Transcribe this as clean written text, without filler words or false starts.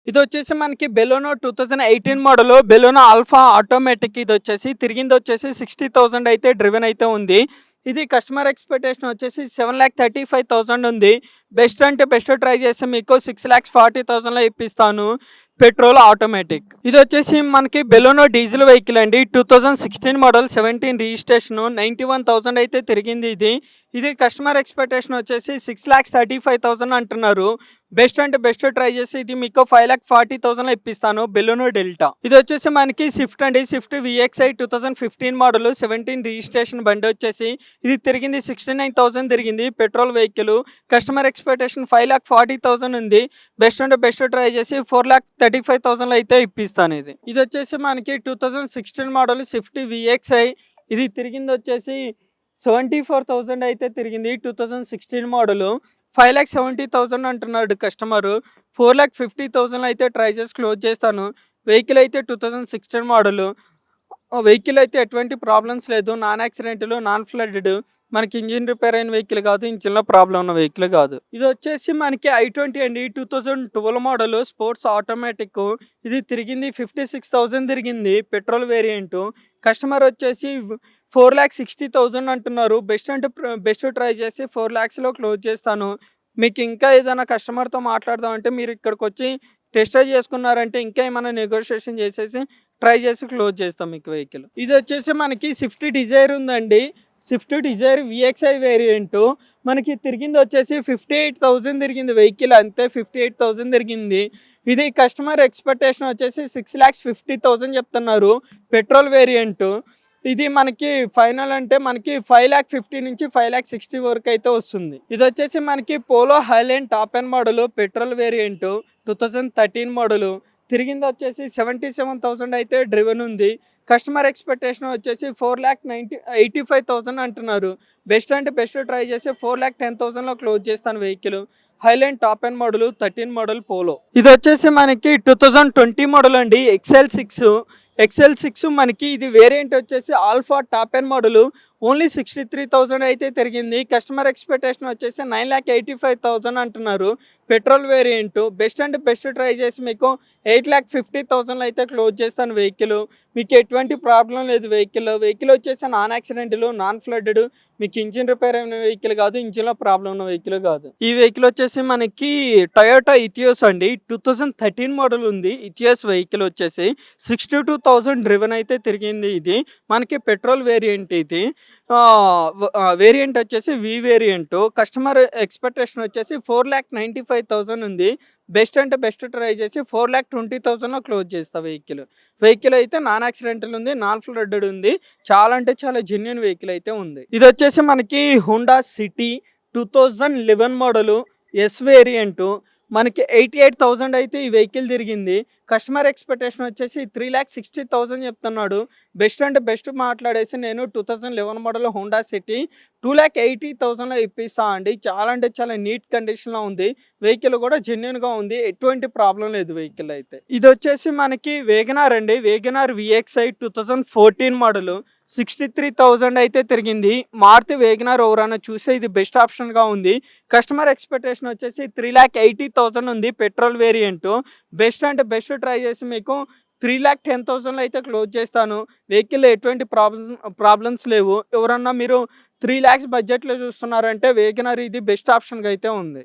ఇదొచ్చేసి మనకి Baleno 2018 model. Baleno alpha automatic ఇదొచ్చేసి. తిరిగిందొచ్చేసి 60,000 అయితే డ్రివెన్ అయితే ఉంది. ఇది కస్టమర్ ఎక్స్‌పెక్టేషన్ వచ్చేసి 7,35,000 ఉంది. బెస్ట్ అంటే బెస్ట్ ట్రై చేస్తే మీకు 6,40,000లో ఇప్పిస్తాను. Petrol automatic. ఇదొచ్చేసి మనకి బెలోనో డీజిల్ వెహికల్ అండి. 2016 మోడల్, 17 రిజిస్ట్రేషను. 91,000 అయితే తిరిగింది ఇది. ఇది కస్టమర్ ఎక్స్‌పెక్టేషన్ వచ్చేసి 6,35,000 అంటున్నారు. బెస్ట్ అంటే బెస్ట్ ట్రై చేసి ఇది మీకు 5,40,000లో ఇప్పిస్తాను. Baleno delta. ఇదొచ్చేసి మనకి స్విఫ్ట్ అండి. స్విఫ్ట్ వీఎక్స్ఐ 2015 మోడల్, 17 రిజిస్ట్రేషన్ బండి వచ్చేసి. ఇది తిరిగింది 69,000 తిరిగింది. Petrol vehicle. కస్టమర్ ఎక్స్‌పెక్టేషన్ 5,40,000 ఉంది. బెస్ట్ అంటే బెస్ట్ ట్రై చేసి 4,35,000లో అయితే ఇప్పిస్తాను ఇది. ఇదొచ్చేసి మనకి 2016 మోడల్ స్విఫ్ట్ వీఎక్స్ఐ. ఇది తిరిగింది వచ్చేసి 74,000 అయితే తిరిగింది. 2016 మోడలు. 5,70,000 అంటున్నాడు కస్టమరు. 4,50,000 అయితే ట్రై చేసి క్లోజ్ చేస్తాను. వెహికల్ అయితే 2016 మోడలు. వెహికల్ అయితే ఎటువంటి ప్రాబ్లమ్స్ లేదు. Non accidental, non flooded. మనకి ఇంజిన్ రిపేర్ అయిన వెహికల్ కాదు. ఇంజిన్‌లో ప్రాబ్లమ్ ఉన్న వెహికల్ కాదు. ఇది వచ్చేసి మనకి ఐ20 అండి. 2012 మోడల్ స్పోర్ట్స్ ఆటోమేటిక్. ఇది తిరిగింది 56,000 తిరిగింది. Petrol variant. కస్టమర్ వచ్చేసి 4,60,000 అంటున్నారు. బెస్ట్ అంటే బెస్ట్ ట్రై చేసి 4,00,000లో క్లోజ్ చేస్తాను. మీకు ఇంకా ఏదైనా కస్టమర్‌తో మాట్లాడదాం అంటే మీరు ఇక్కడికి వచ్చి టెస్ట్ డ్రైవ్ చేసుకున్నారంటే ఇంకా ఏమైనా నెగోషియేషన్ చేసేసి ట్రై చేసి క్లోజ్ చేస్తాం మీకు వెహికల్. ఇది వచ్చేసి మనకి స్విఫ్ట్ డిజైర్ ఉందండి. Swift Dzire VXi variant. మనకి తిరిగింది వచ్చేసి 58,000 తిరిగింది వెహికల్. అంతే 58,000 తిరిగింది. ఇది కస్టమర్ ఎక్స్‌పెక్టేషన్ వచ్చేసి 6,50,000 చెప్తున్నారు. Petrol variant. ఇది మనకి ఫైనల్ అంటే మనకి 5,50,000 నుంచి 5,60,000 వరకు అయితే వస్తుంది. ఇది వచ్చేసి మనకి polo highline top end model petrol variant. 2013 model. తిరిగింది వచ్చేసి 77,000 అయితే డ్రివెన్ ఉంది. కస్టమర్ ఎక్స్‌పెక్టేషన్ వచ్చేసి 4,85,000 అంటున్నారు. బెస్ట్ అంటే బెస్ట్ ట్రై చేసి 4,10,000లో క్లోజ్ చేస్తాను vehicle. Highline top end model 13 model polo. ఇది వచ్చేసి మనకి 2020 మోడల్ అండి. ఎక్సెల్ 6 మనకి ఇది వేరియంట్ వచ్చేసి alpha top end model. Only 63,000 అయితే తిరిగింది. కస్టమర్ ఎక్స్‌పెక్టేషన్ వచ్చేసి 9,85,000 అంటున్నారు. Petrol variant. బెస్ట్ అంటే బెస్ట్ ట్రై చేసి మీకు 8,50,000లో అయితే క్లోజ్ చేస్తాను వెహికల్. మీకు ఎటువంటి ప్రాబ్లం లేదు వెహికల్. వెహికల్ వచ్చేసి నాన్ యాక్సిడెంటల్, నాన్ ఫ్లడ్డెడ్. మీకు ఇంజిన్ రిపేర్ అయిన వెహికల్ కాదు. ఇంజిన్‌లో ప్రాబ్లం ఉన్న వెహికల్ కాదు. ఈ వెహికల్ వచ్చేసి మనకి టొయోటా ఇథియోస్ అండి. 2013 మోడల్ ఉంది. ఇథియోస్ వెహికల్ వచ్చేసి 62,000 డ్రివెన్ అయితే తిరిగింది ఇది. మనకి పెట్రోల్ వేరియంట్ ఇది. వేరియంట్ వచ్చేసి వి వేరియంట్. కస్టమర్ ఎక్స్‌పెక్టేషన్ వచ్చేసి 4,95,000 ఉంది. బెస్ట్ అంటే బెస్ట్ ట్రై చేసి 4,20,000లో క్లోజ్ చేస్తా వెహికల్. వెహికల్ అయితే నాన్ యాక్సిడెంటల్ ఉంది. నాన్ ఫ్లడ్డెడ్ ఉంది. చాలా అంటే చాలా జెన్యూన్ వెహికల్ అయితే ఉంది. ఇది వచ్చేసి మనకి Honda city 2011 model yes variant. మనకి 88,000 అయితే ఈ వెహికల్ తిరిగింది. కస్టమర్ ఎక్స్‌పెక్టేషన్ వచ్చేసి 3,60,000 చెప్తున్నాడు. బెస్ట్ అంటే బెస్ట్ మాట్లాడేసి నేను 2011 మోడల్ హోండా సిటీ 2,80,000లో ఇప్పిస్తా అండి. చాలా అంటే చాలా నీట్ కండిషన్‌లో ఉంది. వెహికల్ కూడా జెన్యూన్‌గా ఉంది. ఎటువంటి ప్రాబ్లం లేదు వెహికల్ అయితే. ఇది వచ్చేసి మనకి వేగనార్ అండి. Wagon R VXi 2014 model. 63,000 అయితే తిరిగింది. మారుతి వేగనార్ ఎవరైనా చూస్తే ఇది బెస్ట్ ఆప్షన్‌గా ఉంది. కస్టమర్ ఎక్స్‌పెక్టేషన్ వచ్చేసి 3,80,000 ఉంది. Petrol variant. బెస్ట్ అంటే బెస్ట్ ట్రై చేసి మీకు 3,10,000లో అయితే క్లోజ్ చేస్తాను. వెహికల్ ఎటువంటి ప్రాబ్లమ్స్ లేవు. ఎవరన్నా మీరు 3,00,000 బడ్జెట్‌లో చూస్తున్నారంటే వేగనార్ ఇది బెస్ట్ ఆప్షన్‌గా అయితే ఉంది.